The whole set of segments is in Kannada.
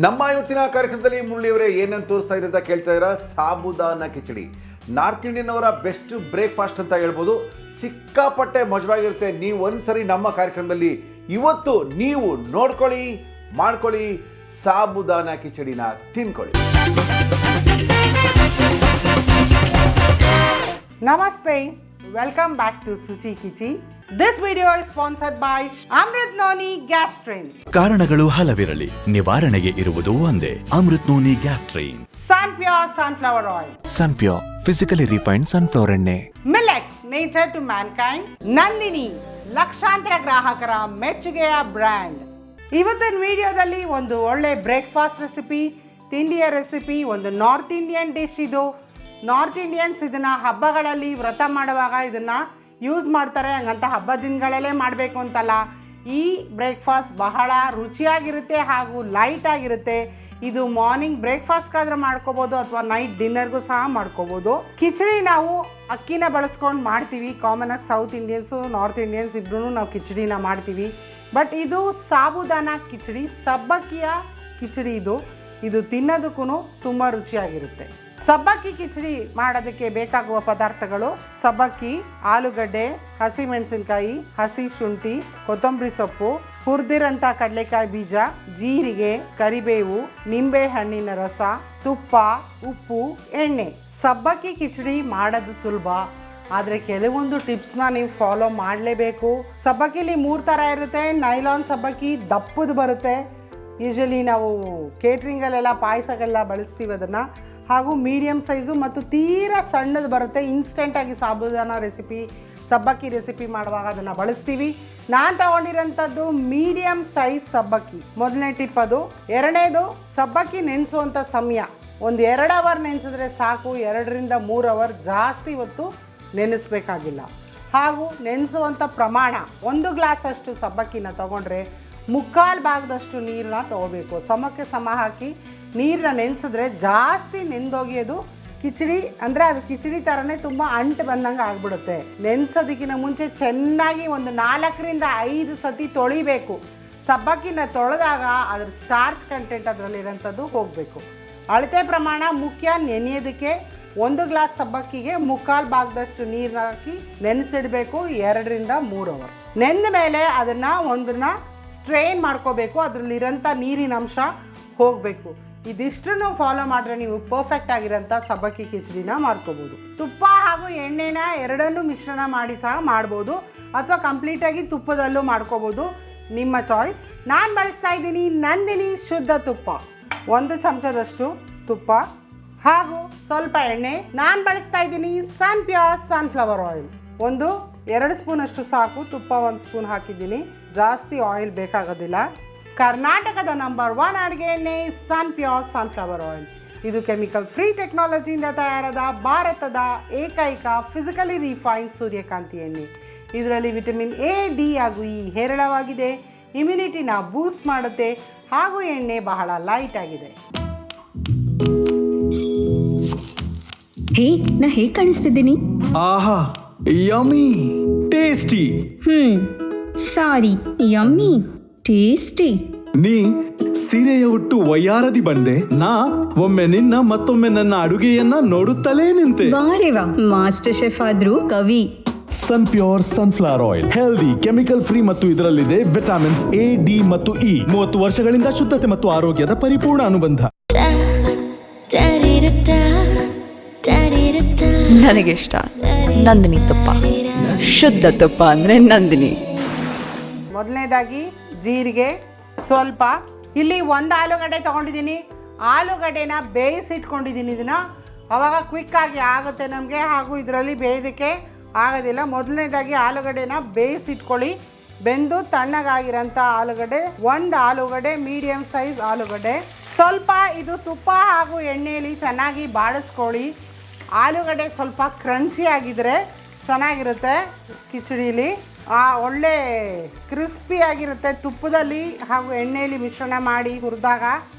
ನಮ್ಮ ಇವತ್ತಿನ ಕಾರ್ಯಕ್ರಮದಲ್ಲಿ ಮುರಳಿಯವರೇ ಏನಂತ ತೋರಿಸ್ತಾ ಇದ್ದಾರೆ ಅಂತ ಕೇಳ್ತಾ ಇದ್ದೀರಾ. ಸಾಬುದಾನ ಕಿಚಡಿ ನಾರ್ತ್ ಇಂಡಿಯನ್ ಅವರ ಬೆಸ್ಟ್ ಬ್ರೇಕ್ಫಾಸ್ಟ್ ಅಂತ ಹೇಳ್ಬೋದು. ಸಿಕ್ಕಾಪಟ್ಟೆ ಮಜವಾಗಿರುತ್ತೆ. ನೀವು ಒಂದ್ಸರಿ ನಮ್ಮ ಕಾರ್ಯಕ್ರಮದಲ್ಲಿ ಇವತ್ತು ನೀವು ನೋಡ್ಕೊಳ್ಳಿ, ಮಾಡ್ಕೊಳ್ಳಿ, ಸಾಬುದಾನ ಕಿಚಡಿನ ತಿನ್ಕೊಳ್ಳಿ. Namaste, welcome back to Suchi Kichi. This video is sponsored by Amrit Noni Gastrin. ಕಾರಣಗಳು ಹಲವಿರಲಿ, ನಿವಾರಣೆಗೆ ಇರುವುದು ಒಂದೇ, Amrut Noni Gastrin. Sunpure Sunflower Oil. Sunpure, physically refined sunflower ಎಣ್ಣೆ. Millets, nature to mankind. Nandini, ಲಕ್ಷಾಂತರ ಗ್ರಾಹಕರ ಮೆಚ್ಚುಗೆಯ ಬ್ರ್ಯಾಂಡ್. ಇವತ್ತಿನ ವಿಡಿಯೋದಲ್ಲಿ ಒಂದು ಒಳ್ಳೆ ಬ್ರೇಕ್ಫಾಸ್ಟ್ ರೆಸಿಪಿ, ತಿಂಡಿಯ ರೆಸಿಪಿ, ಒಂದು ನಾರ್ತ್ ಇಂಡಿಯನ್ ಡಿಶ್. ಇದು ನಾರ್ತ್ ಇಂಡಿಯನ್ಸ್ ಇದನ್ನು ಹಬ್ಬಗಳಲ್ಲಿ ವ್ರತ ಮಾಡುವಾಗ ಇದನ್ನು ಯೂಸ್ ಮಾಡ್ತಾರೆ. ಹಂಗಂತ ಹಬ್ಬದ ದಿನಗಳಲ್ಲೇ ಮಾಡಬೇಕು ಅಂತಲ್ಲ. ಈ ಬ್ರೇಕ್ಫಾಸ್ಟ್ ಬಹಳ ರುಚಿಯಾಗಿರುತ್ತೆ ಹಾಗೂ ಲೈಟ್ ಆಗಿರುತ್ತೆ. ಇದು ಮಾರ್ನಿಂಗ್ ಬ್ರೇಕ್ಫಾಸ್ಟ್ಗಾದ್ರೆ ಮಾಡ್ಕೋಬೋದು ಅಥವಾ ನೈಟ್ ಡಿನ್ನರ್ಗೂ ಸಹ ಮಾಡ್ಕೋಬೋದು. ಕಿಚಡಿ ನಾವು ಅಕ್ಕಿನ ಬಳಸ್ಕೊಂಡು ಮಾಡ್ತೀವಿ. ಕಾಮನಾಗಿ ಸೌತ್ ಇಂಡಿಯನ್ಸು ನಾರ್ತ್ ಇಂಡಿಯನ್ಸ್ ಇಬ್ಬರೂ ನಾವು ಕಿಚಡಿನ ಮಾಡ್ತೀವಿ. ಬಟ್ ಇದು ಸಾಬುದಾನ ಕಿಚಡಿ, ಸಬ್ಬಕ್ಕಿಯ ಕಿಚಡಿ. ಇದು ತಿನ್ನೋದಕ್ಕೂ ತುಂಬ ರುಚಿಯಾಗಿರುತ್ತೆ. ಸಬ್ಬಕ್ಕಿ ಕಿಚಡಿ ಮಾಡೋದಕ್ಕೆ ಬೇಕಾಗುವ ಪದಾರ್ಥಗಳು: ಸಬ್ಬಕ್ಕಿ, ಆಲೂಗಡ್ಡೆ, ಹಸಿಮೆಣಸಿನ್ಕಾಯಿ, ಹಸಿ ಶುಂಠಿ, ಕೊತ್ತಂಬರಿ ಸೊಪ್ಪು, ಹುರಿದಿರೋಂಥ ಕಡಲೆಕಾಯಿ ಬೀಜ, ಜೀರಿಗೆ, ಕರಿಬೇವು, ನಿಂಬೆ ಹಣ್ಣಿನ ರಸ, ತುಪ್ಪ, ಉಪ್ಪು, ಎಣ್ಣೆ. ಸಬ್ಬಕ್ಕಿ ಕಿಚಡಿ ಮಾಡೋದು ಸುಲಭ, ಆದರೆ ಕೆಲವೊಂದು ಟಿಪ್ಸ್ನ ನೀವು ಫಾಲೋ ಮಾಡಲೇಬೇಕು. ಸಬ್ಬಕ್ಕಿಲಿ 3 ಥರ ಇರುತ್ತೆ. ನೈಲಾನ್ ಸಬ್ಬಕ್ಕಿ ದಪ್ಪದು ಬರುತ್ತೆ, ಯೂಶಲಿ ನಾವು ಕೇಟ್ರಿಂಗಲ್ಲೆಲ್ಲ ಪಾಯಸಗಳೆಲ್ಲ ಬಳಸ್ತೀವಿ ಅದನ್ನು. ಹಾಗೂ ಮೀಡಿಯಮ್ ಸೈಜು ಮತ್ತು ತೀರಾ ಸಣ್ಣದು ಬರುತ್ತೆ. ಇನ್ಸ್ಟೆಂಟಾಗಿ ಸಾಬುದಾನ ರೆಸಿಪಿ, ಸಬ್ಬಕ್ಕಿ ರೆಸಿಪಿ ಮಾಡುವಾಗ ಅದನ್ನು ಬಳಸ್ತೀವಿ. ನಾನು ತಗೊಂಡಿರೋಂಥದ್ದು ಮೀಡಿಯಮ್ ಸೈಜ್ ಸಬ್ಬಕ್ಕಿ. ಮೊದಲನೇ ಟಿಪ್ ಅದು. ಎರಡನೇದು, ಸಬ್ಬಕ್ಕಿ ನೆನೆಸುವಂಥ ಸಮಯ ಒಂದು 2 ಅವರ್ ನೆನೆಸಿದ್ರೆ ಸಾಕು. 2 ರಿಂದ 3 ಅವರ್, ಜಾಸ್ತಿ ಹೊತ್ತು ನೆನೆಸ್ಬೇಕಾಗಿಲ್ಲ. ಹಾಗೂ ನೆನೆಸುವಂಥ ಪ್ರಮಾಣ, 1 ಗ್ಲಾಸ್ ಅಷ್ಟು ಸಬ್ಬಕ್ಕಿನ ತೊಗೊಂಡ್ರೆ 3/4 ಭಾಗದಷ್ಟು ನೀರನ್ನ ತೊಗೋಬೇಕು. ಸಮಕ್ಕೆ ಸಮ ಹಾಕಿ ನೀರನ್ನ ನೆನೆಸಿದ್ರೆ ಜಾಸ್ತಿ ನೆಂದೋಗಿಯೋದು ಕಿಚಡಿ, ಅಂದರೆ ಅದು ಕಿಚಡಿ ಥರನೇ ತುಂಬ ಅಂಟು ಬಂದಂಗೆ ಆಗ್ಬಿಡುತ್ತೆ. ನೆನೆಸೋದಕ್ಕಿಂತ ಮುಂಚೆ ಚೆನ್ನಾಗಿ ಒಂದು 4 ರಿಂದ 5 ಸತಿ ತೊಳಿಬೇಕು. ಸಬ್ಬಕ್ಕಿನ ತೊಳೆದಾಗ ಅದ್ರ ಸ್ಟಾರ್ಚ್ ಕಂಟೆಂಟ್ ಅದರಲ್ಲಿರೋಂಥದ್ದು ಹೋಗಬೇಕು. ಅಳತೆ ಪ್ರಮಾಣ ಮುಖ್ಯ. ನೆನೆಯೋದಕ್ಕೆ 1 ಗ್ಲಾಸ್ ಸಬ್ಬಕ್ಕಿಗೆ 3/4 ಭಾಗದಷ್ಟು ನೀರನ್ನ ಹಾಕಿ ನೆನೆಸಿಡಬೇಕು 2 ರಿಂದ 3 ಅವರ್. ನೆಂದ ಮೇಲೆ ಅದನ್ನು ಸ್ಟ್ರೈನ್ ಮಾಡ್ಕೋಬೇಕು. ಅದರಲ್ಲಿರೋಂಥ ನೀರಿನ ಅಂಶ ಹೋಗಬೇಕು. ಇದಿಷ್ಟನ್ನು ಫಾಲೋ ಮಾಡಿದ್ರೆ ನೀವು ಪರ್ಫೆಕ್ಟ್ ಆಗಿರೋಂಥ ಸಬ್ಬಕ್ಕಿ ಕಿಚಡಿನ ಮಾಡ್ಕೋಬೋದು. ತುಪ್ಪ ಹಾಗೂ ಎಣ್ಣೆನ ಎರಡನ್ನೂ ಮಿಶ್ರಣ ಮಾಡಿ ಸಹ ಮಾಡ್ಬೋದು, ಅಥವಾ ಕಂಪ್ಲೀಟಾಗಿ ತುಪ್ಪದಲ್ಲೂ ಮಾಡ್ಕೋಬೋದು, ನಿಮ್ಮ ಚಾಯ್ಸ್. ನಾನು ಬಳಸ್ತಾ ಇದ್ದೀನಿ ನಂದಿನಿ ಶುದ್ಧ ತುಪ್ಪ. 1 ಚಮಚದಷ್ಟು ತುಪ್ಪ ಹಾಗೂ ಸ್ವಲ್ಪ ಎಣ್ಣೆ. ನಾನು ಬಳಸ್ತಾ ಇದ್ದೀನಿ ಸನ್ಪ್ಯೂರ್ ಸನ್ಫ್ಲವರ್ ಆಯಿಲ್. 2 ಸ್ಪೂನಷ್ಟು ಸಾಕು. ತುಪ್ಪ 1 ಸ್ಪೂನ್ ಹಾಕಿದ್ದೀನಿ, ಜಾಸ್ತಿ ಆಯಿಲ್ ಬೇಕಾಗೋದಿಲ್ಲ. ಕರ್ನಾಟಕದ ನಂಬರ್ 1 ಅಡುಗೆ ಎಣ್ಣೆ ಸನ್ಪ್ಯೂರ್ ಸನ್ಫ್ಲವರ್ ಆಯಿಲ್. ಇದು ಕೆಮಿಕಲ್ ಫ್ರೀ ಟೆಕ್ನಾಲಜಿಯಿಂದ ತಯಾರಾದ ಭಾರತದ ಏಕೈಕ ಫಿಸಿಕಲಿ ರಿಫೈನ್ಡ್ ಸೂರ್ಯಕಾಂತಿ ಎಣ್ಣೆ. ಇದರಲ್ಲಿ ವಿಟಮಿನ್ ಎ, ಡಿ ಹಾಗೂ ಇ ಹೇರಳವಾಗಿದೆ. ಇಮ್ಯುನಿಟಿನ ಬೂಸ್ಟ್ ಮಾಡುತ್ತೆ ಹಾಗೂ ಎಣ್ಣೆ ಬಹಳ ಲೈಟ್ ಆಗಿದೆ. ಹೇ, ನಾ ಹೇಗೆ ಕಾಣಿಸ್ತಿದ್ದೀನಿ? ಆಹಾ, ಯಮ್ಮಿ, ಟೇಸ್ಟಿ. ಸಾರಿ, ಯಮ್ಮಿ, ಟೇಸ್ಟಿ. ನೀ ಸೀರೆಯ ಉಟ್ಟು ವಯ್ಯಾರದಿ ಬಂದೆ. ನಾ ಒಮ್ಮೆ ನಿನ್ನ ಮತ್ತೊಮ್ಮೆ ನನ್ನ ಅಡುಗೆಯನ್ನ ನೋಡುತ್ತಲೇ ನಿಂತೆ. ವಾರೆ ವಾ, ಮಾಸ್ಟರ್ ಶೆಫ್ ಆದ್ರೂ ಕವಿ. Sunpure sunflower oil healthy, chemical free ಮತ್ತು ಇದರಲ್ಲಿದೆ ವಿಟಮಿನ್ಸ್ ಎ, ಡಿ ಮತ್ತು ಇ. 30 ವರ್ಷಗಳಿಂದ ಶುದ್ಧತೆ ಮತ್ತು ಆರೋಗ್ಯದ ಪರಿಪೂರ್ಣ ಅನುಬಂಧ. ನನಗಿಷ್ಟ ನಂದಿನಿ ತುಪ್ಪ. ಶುದ್ಧ ತುಪ್ಪ ಅಂದರೆ ನಂದಿನಿ. ಮೊದಲನೇದಾಗಿ ಜೀರಿಗೆ ಸ್ವಲ್ಪ. ಇಲ್ಲಿ 1 ಆಲೂಗಡ್ಡೆ ತೊಗೊಂಡಿದ್ದೀನಿ. ಆಲೂಗಡ್ಡೆನ ಬೇಯಿಸಿಟ್ಕೊಂಡಿದ್ದೀನಿ. ಇದನ್ನು ಆವಾಗ ಕ್ವಿಕ್ಕಾಗಿ ಆಗುತ್ತೆ ನಮಗೆ, ಹಾಗೂ ಇದರಲ್ಲಿ ಬೇಯೋದಕ್ಕೆ ಆಗೋದಿಲ್ಲ. ಮೊದಲನೇದಾಗಿ ಆಲೂಗಡ್ಡೆನ ಬೇಯಿಸಿಟ್ಕೊಳ್ಳಿ. ಬೆಂದು ತಣ್ಣಗಾಗಿರೋಂಥ ಆಲೂಗಡ್ಡೆ, 1 ಆಲೂಗಡ್ಡೆ, ಮೀಡಿಯಮ್ ಸೈಜ್ ಆಲೂಗಡ್ಡೆ. ಸ್ವಲ್ಪ ಇದು ತುಪ್ಪ ಹಾಗೂ ಎಣ್ಣೆಯಲ್ಲಿ ಚೆನ್ನಾಗಿ ಬಾಡಿಸ್ಕೊಳ್ಳಿ. ಆಲೂಗಡ್ಡೆ ಸ್ವಲ್ಪ ಕ್ರಂಚಿ ಆಗಿದ್ರೆ ಚೆನ್ನಾಗಿರುತ್ತೆ ಕಿಚಡೀಲಿ. ಒಳ್ಳೆ ಕ್ರಿಸ್ಪಿಯಾಗಿರುತ್ತೆ. ತುಪ್ಪದಲ್ಲಿ ಹಾಗೂ ಎಣ್ಣೆಯಲ್ಲಿ ಮಿಶ್ರಣ ಮಾಡಿ ಹುರಿದಾಗ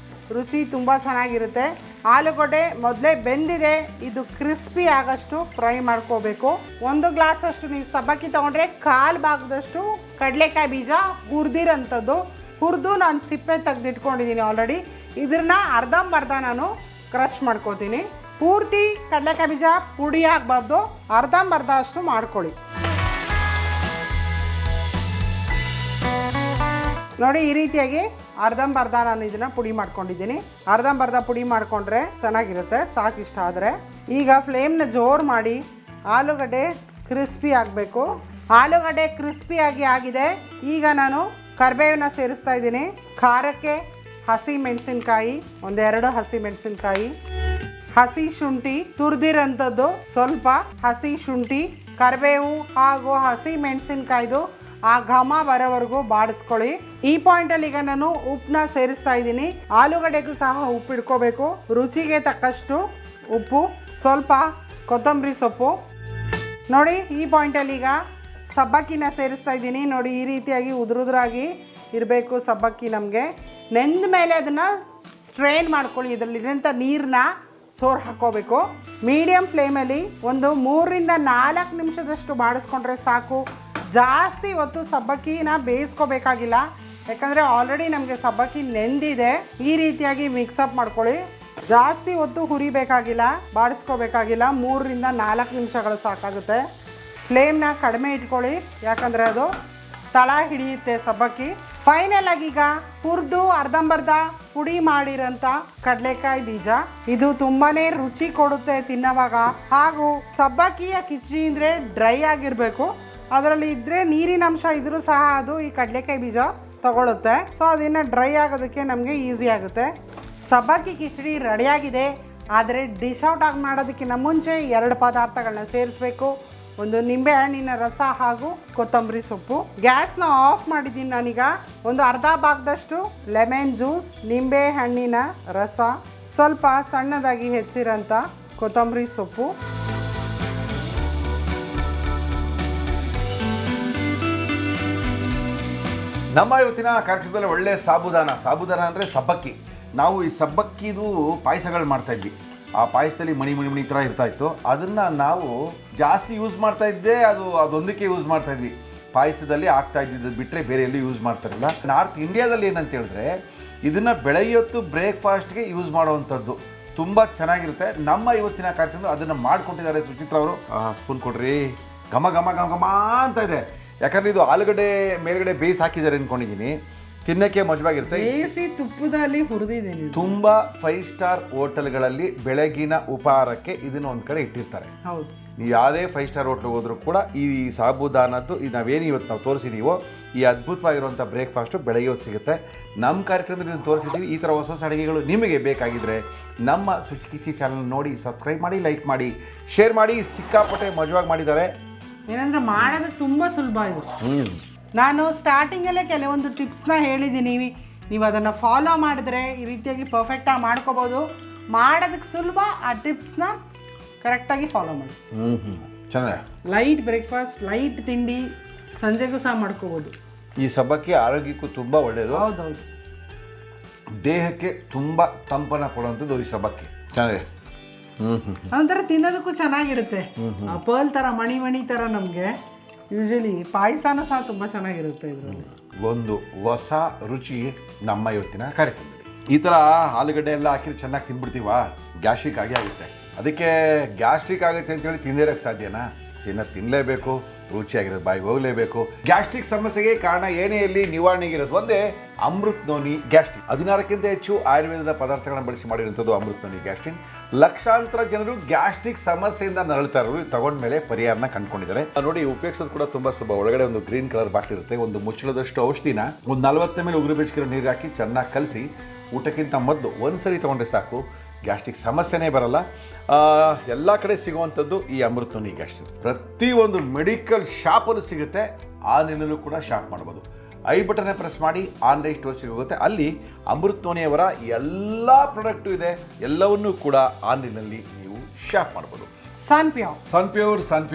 ರುಚಿ ತುಂಬ ಚೆನ್ನಾಗಿರುತ್ತೆ. ಆಲೂಗಡ್ಡೆ ಮೊದಲೇ ಬೆಂದಿದೆ, ಇದು ಕ್ರಿಸ್ಪಿ ಆಗೋಷ್ಟು ಫ್ರೈ ಮಾಡ್ಕೋಬೇಕು. 1 ಗ್ಲಾಸಷ್ಟು ನೀವು ಸಬ್ಬಕ್ಕಿ ತೊಗೊಂಡ್ರೆ 1/4 ಭಾಗದಷ್ಟು ಕಡಲೆಕಾಯಿ ಬೀಜ ಹುರಿದಿರೋಂಥದ್ದು. ಹುರಿದು ನಾನು ಸಿಪ್ಪೆ ತೆಗೆದಿಟ್ಕೊಂಡಿದ್ದೀನಿ ಆಲ್ರೆಡಿ. ಇದನ್ನ ಅರ್ಧಂಬರ್ಧ ನಾನು ಕ್ರಷ್ ಮಾಡ್ಕೋತೀನಿ. ಪೂರ್ತಿ ಕಡಲೆಕಾಯಿ ಬೀಜ ಪುಡಿ ಆಗಬಾರ್ದು, ಅರ್ಧಂಬರ್ಧ ಅಷ್ಟು ಮಾಡ್ಕೊಳ್ಳಿ. ನೋಡಿ ಈ ರೀತಿಯಾಗಿ ಅರ್ಧಂಬರ್ಧ ನಾನು ಇದನ್ನು ಪುಡಿ ಮಾಡ್ಕೊಂಡಿದ್ದೀನಿ. ಅರ್ಧಂಬರ್ಧ ಪುಡಿ ಮಾಡಿಕೊಂಡ್ರೆ ಚೆನ್ನಾಗಿರುತ್ತೆ, ಸಾಕಿಷ್ಟ ಆದರೆ. ಈಗ ಫ್ಲೇಮ್ನ ಜೋರು ಮಾಡಿ ಆಲೂಗಡ್ಡೆ ಕ್ರಿಸ್ಪಿ ಆಗಬೇಕು. ಆಲೂಗಡ್ಡೆ ಕ್ರಿಸ್ಪಿಯಾಗಿ ಆಗಿದೆ. ಈಗ ನಾನು ಕರಿಬೇವನ್ನ ಸೇರಿಸ್ತಾ ಇದ್ದೀನಿ. ಖಾರಕ್ಕೆ ಹಸಿ ಮೆಣಸಿನ್ಕಾಯಿ, ಒಂದೆರಡು ಹಸಿ ಮೆಣಸಿನ್ಕಾಯಿ, ಹಸಿ ಶುಂಠಿ ತುರಿದಿರೋಂಥದ್ದು ಸ್ವಲ್ಪ ಹಸಿ ಶುಂಠಿ, ಕರಿಬೇವು ಹಾಗೂ ಹಸಿ ಮೆಣಸಿನ್ಕಾಯ್ದು ಆ ಘಮ ಬರೋವರೆಗೂ ಬಾಡಿಸ್ಕೊಳ್ಳಿ. ಈ ಪಾಯಿಂಟಲ್ಲಿ ಈಗ ನಾನು ಉಪ್ಪನ್ನ ಸೇರಿಸ್ತಾ ಇದ್ದೀನಿ. ಆಲೂಗಡ್ಡೆಗೂ ಸಹ ಉಪ್ಪು ಇಟ್ಕೋಬೇಕು. ರುಚಿಗೆ ತಕ್ಕಷ್ಟು ಉಪ್ಪು, ಸ್ವಲ್ಪ ಕೊತ್ತಂಬರಿ ಸೊಪ್ಪು. ನೋಡಿ ಈ ಪಾಯಿಂಟಲ್ಲಿ ಈಗ ಸಬ್ಬಕ್ಕಿನ ಸೇರಿಸ್ತಾ ಇದ್ದೀನಿ. ನೋಡಿ ಈ ರೀತಿಯಾಗಿ ಉದುರುದ್ರಾಗಿ ಇರಬೇಕು ಸಬ್ಬಕ್ಕಿ. ನಮಗೆ ನೆಂದ ಮೇಲೆ ಅದನ್ನು ಸ್ಟ್ರೈನ್ ಮಾಡ್ಕೊಳ್ಳಿ. ಇದರಲ್ಲಿರೋಂಥ ನೀರನ್ನ ಸೋರ್ ಹಾಕ್ಕೋಬೇಕು. ಮೀಡಿಯಮ್ ಫ್ಲೇಮಲ್ಲಿ ಒಂದು 3 ರಿಂದ 4 ನಿಮಿಷದಷ್ಟು ಬಾಡಿಸ್ಕೊಂಡ್ರೆ ಸಾಕು. ಜಾಸ್ತಿ ಹೊತ್ತು ಸಬ್ಬಕ್ಕಿನ ಬೇಯಿಸ್ಕೋಬೇಕಾಗಿಲ್ಲ, ಯಾಕಂದರೆ ಆಲ್ರೆಡಿ ನಮಗೆ ಸಬ್ಬಕ್ಕಿ ನೆಂದಿದೆ. ಈ ರೀತಿಯಾಗಿ ಮಿಕ್ಸಪ್ ಮಾಡ್ಕೊಳ್ಳಿ. ಜಾಸ್ತಿ ಹೊತ್ತು ಹುರಿಬೇಕಾಗಿಲ್ಲ, ಬಾಡಿಸ್ಕೋಬೇಕಾಗಿಲ್ಲ. 3 ರಿಂದ 4 ನಿಮಿಷಗಳು ಸಾಕಾಗುತ್ತೆ. ಫ್ಲೇಮ್ನ ಕಡಿಮೆ ಇಟ್ಕೊಳ್ಳಿ, ಯಾಕಂದರೆ ಅದು ತಳ ಹಿಡಿಯುತ್ತೆ ಸಬ್ಬಕ್ಕಿ. ಫೈನಲ್ ಆಗಿ ಈಗ ಹುರಿದು ಅರ್ಧಂಬರ್ಧ ಪುಡಿ ಮಾಡಿರೋಂಥ ಕಡಲೆಕಾಯಿ ಬೀಜ, ಇದು ತುಂಬಾ ರುಚಿ ಕೊಡುತ್ತೆ ತಿನ್ನೋವಾಗ. ಹಾಗೂ ಸಬ್ಬಕ್ಕಿಯ ಕಿಚಡಿ ಅಂದರೆ ಡ್ರೈ ಆಗಿರಬೇಕು. ಅದರಲ್ಲಿ ಇದ್ದರೆ ನೀರಿನ ಅಂಶ ಇದ್ರೂ ಸಹ ಅದು ಈ ಕಡಲೆಕಾಯಿ ಬೀಜ ತಗೊಳುತ್ತೆ. ಸೊ ಅದನ್ನು ಡ್ರೈ ಆಗೋದಕ್ಕೆ ನಮಗೆ ಈಸಿ ಆಗುತ್ತೆ. ಸಬ್ಬಕ್ಕಿ ಕಿಚಡಿ ರೆಡಿಯಾಗಿದೆ. ಆದರೆ ಡಿಶ್ ಔಟ್ ಆಗಿ ಮಾಡೋದಕ್ಕಿಂತ ಮುಂಚೆ 2 ಪದಾರ್ಥಗಳನ್ನ ಸೇರಿಸಬೇಕು. ಒಂದು ನಿಂಬೆ ಹಣ್ಣಿನ ರಸ ಹಾಗೂ ಕೊತ್ತಂಬರಿ ಸೊಪ್ಪು. ಗ್ಯಾಸ್ನ ಆಫ್ ಮಾಡಿದ್ದೀನಿ ನಾನೀಗ. ಒಂದು ಅರ್ಧ ಭಾಗದಷ್ಟು ಲೆಮನ್ ಜ್ಯೂಸ್, ನಿಂಬೆ ಹಣ್ಣಿನ ರಸ, ಸ್ವಲ್ಪ ಸಣ್ಣದಾಗಿ ಹೆಚ್ಚಿರೋಂಥ ಕೊತ್ತಂಬರಿ ಸೊಪ್ಪು. ನಮ್ಮ ಇವತ್ತಿನ ಕಾರ್ಯಕ್ರಮದಲ್ಲಿ ಒಳ್ಳೆ ಸಾಬುದಾನ ಅಂದರೆ ಸಬ್ಬಕ್ಕಿ. ನಾವು ಈ ಸಬ್ಬಕ್ಕಿದು ಪಾಯಸಗಳು ಮಾಡ್ತಾಯಿದ್ವಿ. ಆ ಪಾಯಸದಲ್ಲಿ ಮಣಿ ಥರ ಇರ್ತಾಯಿತ್ತು. ಅದನ್ನು ನಾವು ಜಾಸ್ತಿ ಯೂಸ್ ಮಾಡ್ತಾಯಿದ್ದೆ, ಅದೊಂದಕ್ಕೆ ಯೂಸ್ ಮಾಡ್ತಾಯಿದ್ವಿ. ಪಾಯಸದಲ್ಲಿ ಆಗ್ತಾ ಇದ್ದಿದ್ದು ಬಿಟ್ಟರೆ ಬೇರೆ ಎಲ್ಲೂ ಯೂಸ್ ಮಾಡ್ತಾರಿಲ್ಲ. ನಾರ್ತ್ ಇಂಡಿಯಾದಲ್ಲಿ ಏನಂತ ಹೇಳಿದ್ರೆ ಇದನ್ನು ಬೆಳಗ್ಗೆ ಹೊತ್ತು ಬ್ರೇಕ್ಫಾಸ್ಟ್ಗೆ ಯೂಸ್ ಮಾಡುವಂಥದ್ದು ತುಂಬ ಚೆನ್ನಾಗಿರುತ್ತೆ. ನಮ್ಮ ಇವತ್ತಿನ ಕಾರ್ಯಕ್ರಮ ಅದನ್ನು ಮಾಡಿಕೊಟ್ಟಿದ್ದಾರೆ ಸುಚಿತ್ರಾ ಅವರು. ಸ್ಪೂನ್ ಕೊಡ್ರಿ. ಘಮ ಘಮ ಘಮ ಘಮ ಅಂತ ಇದೆ. ಯಾಕಂದರೆ ಇದು ಆಲೂಗಡ್ಡೆ ಮೇಲ್ಗಡೆ ಬೇಯಿಸಿ ಹಾಕಿದ್ದಾರೆ ಅಂದ್ಕೊಂಡಿದ್ದೀನಿ. ತಿನ್ನಕ್ಕೆ ಮಜವಾಗಿರುತ್ತೆ. ಬೇಯಿಸಿ ತುಪ್ಪದಲ್ಲಿ ಹುರಿದಿದ್ದೀನಿ. ತುಂಬ 5 ಸ್ಟಾರ್ ಹೋಟೆಲ್ಗಳಲ್ಲಿ ಬೆಳಗಿನ ಉಪಹಾರಕ್ಕೆ ಇದನ್ನು ಒಂದು ಕಡೆ ಇಟ್ಟಿರ್ತಾರೆ. ಹೌದು, ನೀವು ಯಾವುದೇ 5 ಸ್ಟಾರ್ ಹೋಟ್ಲಿಗೆ ಹೋದರೂ ಕೂಡ ಈ ಸಾಬುದಾನದ್ದು ನಾವೇನು ಇವತ್ತು ನಾವು ತೋರಿಸಿದ್ದೀವೋ ಈ ಅದ್ಭುತವಾಗಿರುವಂಥ ಬ್ರೇಕ್ಫಾಸ್ಟು ಬೆಳಗ್ಗೆ ಹೊತ್ತು ಸಿಗುತ್ತೆ. ನಮ್ಮ ಕಾರ್ಯಕ್ರಮದಲ್ಲಿ ತೋರಿಸಿದ್ದೀವಿ. ಈ ಥರ ಹೊಸ ಅಡುಗೆಗಳು ನಿಮಗೆ ಬೇಕಾಗಿದ್ದರೆ ನಮ್ಮ ಸುಚಿ ಕಿಚಿ ಚಾನಲ್ ನೋಡಿ, ಸಬ್ಸ್ಕ್ರೈಬ್ ಮಾಡಿ, ಲೈಕ್ ಮಾಡಿ, ಶೇರ್ ಮಾಡಿ. ಸಿಕ್ಕಾಪಟ್ಟೆ ಮಜವಾಗಿ ಮಾಡಿದ್ದಾರೆ. ಏನಂದ್ರೆ ಮಾಡೋದು ತುಂಬ ಸುಲಭ ಇದು. ನಾನು ಸ್ಟಾರ್ಟಿಂಗಲ್ಲೇ ಕೆಲವೊಂದು ಟಿಪ್ಸ್ನ ಹೇಳಿದ್ದೀನಿ. ನೀವು ಅದನ್ನು ಫಾಲೋ ಮಾಡಿದ್ರೆ ಈ ರೀತಿಯಾಗಿ ಪರ್ಫೆಕ್ಟಾಗಿ ಮಾಡ್ಕೋಬೋದು. ಮಾಡೋದಕ್ಕೆ ಸುಲಭ. ಆ ಟಿಪ್ಸ್ನ ಕರೆಕ್ಟಾಗಿ ಫಾಲೋ ಮಾಡಿ. ಚೆನ್ನಾಗಿ ಲೈಟ್ ಬ್ರೇಕ್ಫಾಸ್ಟ್, ಲೈಟ್ ತಿಂಡಿ ಸಂಜೆಗೂ ಸಹ ಮಾಡ್ಕೋಬೋದು. ಈ ಸಬ್ಬಕ್ಕಿ ಆರೋಗ್ಯಕ್ಕೂ ತುಂಬ ಒಳ್ಳೆಯದು. ಹೌದೌದು, ದೇಹಕ್ಕೆ ತುಂಬ ತಂಪನ ಕೊಡುವಂಥದ್ದು ಈ ಸಬ್ಬಕ್ಕಿ. ಚೆನ್ನಾಗಿದೆ. ಒಂಥರ ತಿನ್ನೋದಕ್ಕೂ ಚೆನ್ನಾಗಿರುತ್ತೆ. ಪರ್ಲ್ ಥರ ಮಣಿ ಥರ ನಮಗೆ ಯೂಶಲಿ ಪಾಯಸನೂ ಸಹ ತುಂಬ ಚೆನ್ನಾಗಿರುತ್ತೆ. ಇದರಲ್ಲಿ ಒಂದು ಹೊಸ ರುಚಿ ನಮ್ಮ ಇವತ್ತಿನ ಕಾರ್ಯಕ್ರಮದಲ್ಲಿ. ಈ ಥರ ಆಲೂಗಡ್ಡೆ ಎಲ್ಲ ಹಾಕಿ ಚೆನ್ನಾಗಿ ತಿಂದ್ಬಿಡ್ತೀವ, ಗ್ಯಾಸ್ಟ್ರಿಕ್ ಆಗುತ್ತೆ. ಅದಕ್ಕೆ ಗ್ಯಾಸ್ಟ್ರಿಕ್ ಆಗುತ್ತೆ ಅಂತೇಳಿ ತಿಂದಿರೋಕ್ಕೆ ಸಾಧ್ಯನಾ? ತಿನ್ನಲೇಬೇಕು, ರುಚಿಯಾಗಿರೋದು ಬಾಯಿಗೆ ಹೋಗಲೇಬೇಕು. ಗ್ಯಾಸ್ಟ್ರಿಕ್ ಸಮಸ್ಯೆಗೆ ಕಾರಣ ಏನೇ ಇಲ್ಲಿ ನಿವಾರಣೆಗಿರೋದು ಒಂದೇ ಅಮೃತ್ ನೋನಿ ಗ್ಯಾಸ್ಟ್ರಿನ್. 16ಕ್ಕಿಂತ ಹೆಚ್ಚು ಆಯುರ್ವೇದದ ಪದಾರ್ಥಗಳನ್ನು ಬಳಸಿ ಮಾಡಿರುವಂಥದ್ದು ಅಮೃತ್ ನೋನಿ ಗ್ಯಾಸ್ಟ್ರಿನ್. ಲಕ್ಷಾಂತರ ಜನರು ಗ್ಯಾಸ್ಟ್ರಿಕ್ ಸಮಸ್ಯೆಯಿಂದ ನರಳ್ತಾ ಇರೋರು ತಗೊಂಡ ಮೇಲೆ ಪರಿಹಾರನ ಕಂಡುಕೊಂಡಿದ್ದಾರೆ. ನೋಡಿ, ಉಪಯೋಗಿಸೋದು ಕೂಡ ತುಂಬ ಸುಲಭ. ಒಳಗಡೆ ಒಂದು ಗ್ರೀನ್ ಕಲರ್ ಬಾಟ್ಲ್ ಇರುತ್ತೆ. ಒಂದು ಮುಚ್ಚಳದಷ್ಟು ಔಷಧಿನ ಒಂದು 40 ml ಉಗುರು ಬೆಚ್ಚಗಿರೋ ನೀರು ಹಾಕಿ ಚೆನ್ನಾಗಿ ಕಲಸಿ ಊಟಕ್ಕಿಂತ ಮೊದಲು ಒಂದು ಸರಿ ತೊಗೊಂಡ್ರೆ ಸಾಕು, ಗ್ಯಾಸ್ಟ್ರಿಕ್ ಸಮಸ್ಯೆನೇ ಬರಲ್ಲ. ಎಲ್ಲ ಕಡೆ ಸಿಗುವಂಥದ್ದು ಈ ಅಮೃತ್ ನೋನಿ ಗ್ಯಾಸ್ಟ್ರಿನ್. ಪ್ರತಿಯೊಂದು ಮೆಡಿಕಲ್ ಶಾಪಲ್ಲೂ ಸಿಗುತ್ತೆ. ಆನ್ಲೈನಲ್ಲೂ ಕೂಡ ಶಾಪ್ ಮಾಡ್ಬೋದು. ಐ ಬಟನ್ನ ಪ್ರೆಸ್ ಮಾಡಿ ಆನ್ಲೈನ್ ಸ್ಟೋರ್ ಸಿಗೋಗುತ್ತೆ. ಅಲ್ಲಿ ಅಮೃತ್ ನೋನಿಯವರ ಎಲ್ಲ ಪ್ರಾಡಕ್ಟು ಇದೆ. ಎಲ್ಲವನ್ನೂ ಕೂಡ ಆನ್ಲೈನಲ್ಲಿ ನೀವು ಶಾಪ್ ಮಾಡ್ಬೋದು.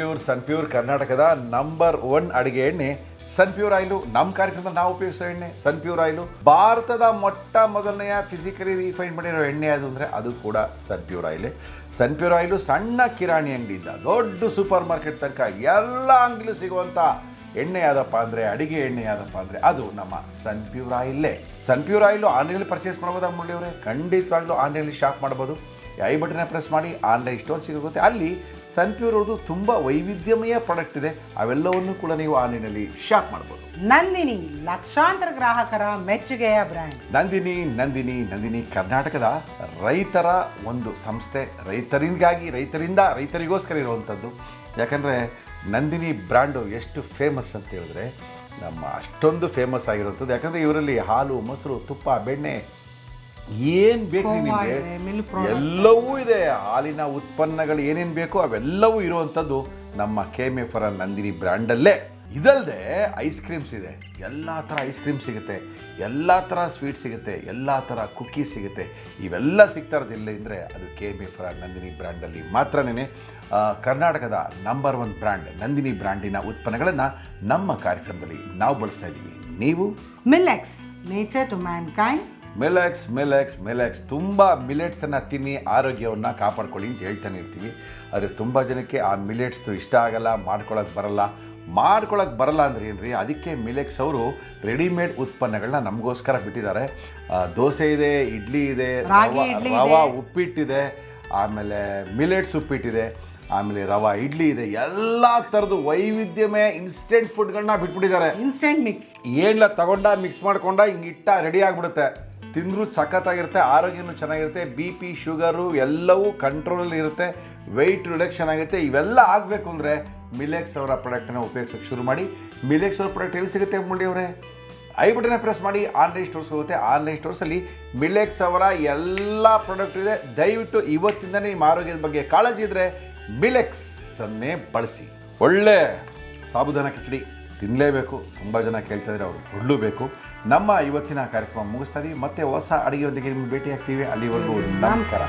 ಸನ್ಪ್ಯೂರ್ ಕರ್ನಾಟಕದ ನಂಬರ್ 1 ಅಡುಗೆ ಎಣ್ಣೆ ಸನ್ಪ್ಯೂರ್ ಆಯಿಲು. ನಮ್ಮ ಕಾರ್ಯಕ್ರಮದಲ್ಲಿ ನಾವು ಉಪಯೋಗಿಸೋ ಎಣ್ಣೆ ಸನ್ಪ್ಯೂರ್ ಆಯಿಲು. ಭಾರತದ ಮೊಟ್ಟ ಮೊದಲನೆಯ ಫಿಸಿಕಲಿ ರಿಫೈನ್ ಮಾಡಿರೋ ಎಣ್ಣೆ ಅದು ಅಂದರೆ ಅದು ಕೂಡ ಸನ್ಪ್ಯೂರ್ ಆಯಿಲೇ. ಸನ್ಪ್ಯೂರ್ ಆಯಿಲು ಸಣ್ಣ ಕಿರಾಣಿ ಅಂಗಡಿಯಿಂದ ದೊಡ್ಡ ಸೂಪರ್ ಮಾರ್ಕೆಟ್ ತನಕ ಎಲ್ಲ ಅಂಗಡಿಲೂ ಸಿಗುವಂಥ ಎಣ್ಣೆ ಯಾವುದಪ್ಪ ಅಂದರೆ, ಅಡಿಗೆ ಎಣ್ಣೆ ಯಾವುದಪ್ಪ ಅಂದರೆ ಅದು ನಮ್ಮ ಸನ್ಪ್ಯೂರ್ ಆಯಿಲ್ಲೇ. ಸನ್ಪ್ಯೂರ್ ಆಯಿಲು ಆನ್ಲೈನಲ್ಲಿ ಪರ್ಚೇಸ್ ಮಾಡ್ಬೋದಾ ಮುರಳಿಯವರೇ? ಖಂಡಿತವಾಗ್ಲೂ ಆನ್ಲೈನಲ್ಲಿ ಶಾಪ್ ಮಾಡ್ಬೋದು. ಐ ಬಟನ್ನ ಪ್ರೆಸ್ ಮಾಡಿ ಆನ್ಲೈನ್ ಸ್ಟೋರ್ ಸಿಗುತ್ತೆ. ಅಲ್ಲಿ ಸನ್ಪ್ಯೂರ್ ಅವ್ರದ್ದು ತುಂಬ ವೈವಿಧ್ಯಮಯ ಪ್ರಾಡಕ್ಟ್ ಇದೆ. ಅವೆಲ್ಲವನ್ನು ಕೂಡ ನೀವು ಆನ್ಲೈನಲ್ಲಿ ಶಾಪ್ ಮಾಡ್ಬೋದು. ನಂದಿನಿ ಲಕ್ಷಾಂತರ ಗ್ರಾಹಕರ ಮೆಚ್ಚುಗೆಯ ಬ್ರ್ಯಾಂಡ್. ನಂದಿನಿ ಕರ್ನಾಟಕದ ರೈತರ ಒಂದು ಸಂಸ್ಥೆ. ರೈತರಿಗೋಸ್ಕರ ಇರುವಂಥದ್ದು. ಯಾಕಂದರೆ ನಂದಿನಿ ಬ್ರ್ಯಾಂಡು ಎಷ್ಟು ಫೇಮಸ್ ಅಂತ ಹೇಳಿದ್ರೆ, ನಮ್ಮ ಅಷ್ಟೊಂದು ಫೇಮಸ್ ಆಗಿರುವಂಥದ್ದು. ಯಾಕಂದರೆ ಇವರಲ್ಲಿ ಹಾಲು, ಮೊಸರು, ತುಪ್ಪ, ಬೆಣ್ಣೆ ಏನು ಬೇಕು ನಿಮಗೆ ಎಲ್ಲವೂ ಇದೆ. ಹಾಲಿನ ಉತ್ಪನ್ನಗಳು ಏನೇನು ಬೇಕೋ ಅವೆಲ್ಲವೂ ಇರುವಂಥದ್ದು ನಮ್ಮ KMF ನಂದಿನಿ ಬ್ರ್ಯಾಂಡಲ್ಲೇ. ಇದಲ್ಲದೆ ಐಸ್ ಕ್ರೀಮ್ಸ್ ಇದೆ. ಎಲ್ಲ ಥರ ಐಸ್ ಕ್ರೀಮ್ ಸಿಗುತ್ತೆ, ಎಲ್ಲ ಥರ ಸ್ವೀಟ್ ಸಿಗುತ್ತೆ, ಎಲ್ಲ ಥರ ಕುಕ್ಕೀಸ್ ಸಿಗುತ್ತೆ. ಇವೆಲ್ಲ ಸಿಗ್ತಾ ಇರೋದಿಲ್ಲ ಅಂದರೆ ಅದು KMF ನಂದಿನಿ ಬ್ರ್ಯಾಂಡಲ್ಲಿ ಮಾತ್ರನೇ. ಕರ್ನಾಟಕದ ನಂಬರ್ 1 ಬ್ರ್ಯಾಂಡ್ ನಂದಿನಿ ಬ್ರ್ಯಾಂಡಿನ ಉತ್ಪನ್ನಗಳನ್ನು ನಮ್ಮ ಕಾರ್ಯಕ್ರಮದಲ್ಲಿ ನಾವು ಬಳಸ್ತಾ ಇದ್ದೀವಿ. ನೀವು ಮಿಲೆಕ್ಸ್ ನೇಚರ್ ಟು ಮ್ಯಾನ್ಕೈಂಡ್. ಮಿಲೆಕ್ಸ್ ತುಂಬ ಮಿಲೆಟ್ಸನ್ನು ತಿನ್ನಿ ಆರೋಗ್ಯವನ್ನು ಕಾಪಾಡ್ಕೊಳ್ಳಿ ಅಂತ ಹೇಳ್ತಾನೆ ಇರ್ತೀವಿ. ಆದರೆ ತುಂಬ ಜನಕ್ಕೆ ಆ ಮಿಲೆಟ್ಸ್ದು ಇಷ್ಟ ಆಗಲ್ಲ, ಮಾಡ್ಕೊಳಕ್ಕೆ ಬರಲ್ಲ ಅಂದರೆ ಏನು ರೀ? ಅದಕ್ಕೆ ಮಿಲೆಕ್ಸ್ ಅವರು ರೆಡಿಮೇಡ್ ಉತ್ಪನ್ನಗಳನ್ನ ನಮಗೋಸ್ಕರ ಬಿಟ್ಟಿದ್ದಾರೆ. ದೋಸೆ ಇದೆ, ಇಡ್ಲಿ ಇದೆ, ರವಾ ಉಪ್ಪಿಟ್ಟಿದೆ, ಆಮೇಲೆ ಮಿಲೆಟ್ಸ್ ಉಪ್ಪಿಟ್ಟಿದೆ, ಆಮೇಲೆ ರವಾ ಇಡ್ಲಿ ಇದೆ. ಎಲ್ಲ ಥರದ್ದು ವೈವಿಧ್ಯಮಯ ಇನ್ಸ್ಟೆಂಟ್ ಫುಡ್ಗಳನ್ನ ಬಿಟ್ಬಿಟ್ಟಿದ್ದಾರೆ. ಇನ್ಸ್ಟೆಂಟ್ ಮಿಕ್ಸ್ ಏನಿಲ್ಲ, ತಗೊಂಡ ಮಿಕ್ಸ್ ಮಾಡ್ಕೊಂಡ ಹಿಂಗೆ ಇಟ್ಟ ರೆಡಿ ಆಗಿಬಿಡುತ್ತೆ. ತಿಂದರೂ ಸಖತ್ತಾಗಿರುತ್ತೆ, ಆರೋಗ್ಯನೂ ಚೆನ್ನಾಗಿರುತ್ತೆ, BP ಶುಗರು ಎಲ್ಲವೂ ಕಂಟ್ರೋಲಲ್ಲಿ ಇರುತ್ತೆ, ವೆಯ್ಟ್ ರಿಡಕ್ಷನ್ ಆಗುತ್ತೆ. ಇವೆಲ್ಲ ಆಗಬೇಕು ಅಂದರೆ ಮಿಲೆಕ್ಸ್ ಅವರ ಪ್ರಾಡಕ್ಟನ್ನು ಉಪಯೋಗಿಸೋಕ್ಕೆ ಶುರು ಮಾಡಿ. ಮಿಲೆಕ್ಸ್ ಅವರ ಪ್ರಾಡಕ್ಟ್ ಎಲ್ಲಿ ಸಿಗುತ್ತೆ ಮುರಳಿಯವರೇ? ಐ ಬಟನ್ನ ಪ್ರೆಸ್ ಮಾಡಿ ಆನ್ಲೈನ್ ಸ್ಟೋರ್ಸ್ ಹೋಗುತ್ತೆ. ಆನ್ಲೈನ್ ಸ್ಟೋರ್ಸಲ್ಲಿ ಮಿಲೆಕ್ಸ್ ಅವರ ಎಲ್ಲ ಪ್ರಾಡಕ್ಟ್ ಇದೆ. ದಯವಿಟ್ಟು ಇವತ್ತಿಂದನೇ ನಿಮ್ಮ ಆರೋಗ್ಯದ ಬಗ್ಗೆ ಕಾಳಜಿ ಇದ್ದರೆ ಮಿಲೆಕ್ಸನ್ನೇ ಬಳಸಿ. ಒಳ್ಳೆ ಸಾಬುದಾನ ಕಿಚಡಿ ತಿನ್ನಲೇಬೇಕು. ತುಂಬ ಜನ ಕೇಳ್ತಾ ಇದ್ದಾರೆ, ಅವರು ಕೊಡಲೇಬೇಕು. ನಮ್ಮ ಇವತ್ತಿನ ಕಾರ್ಯಕ್ರಮ ಮುಗಿಸ್ತಾ ಇದ್ದೀವಿ. ಮತ್ತೆ ಹೊಸ ಅಡುಗೆಯೊಂದಿಗೆ ನಿಮಗೆ ಭೇಟಿ ಆಗ್ತೀವಿ. ಅಲ್ಲಿವರೆಗೂ ನಮಸ್ಕಾರ.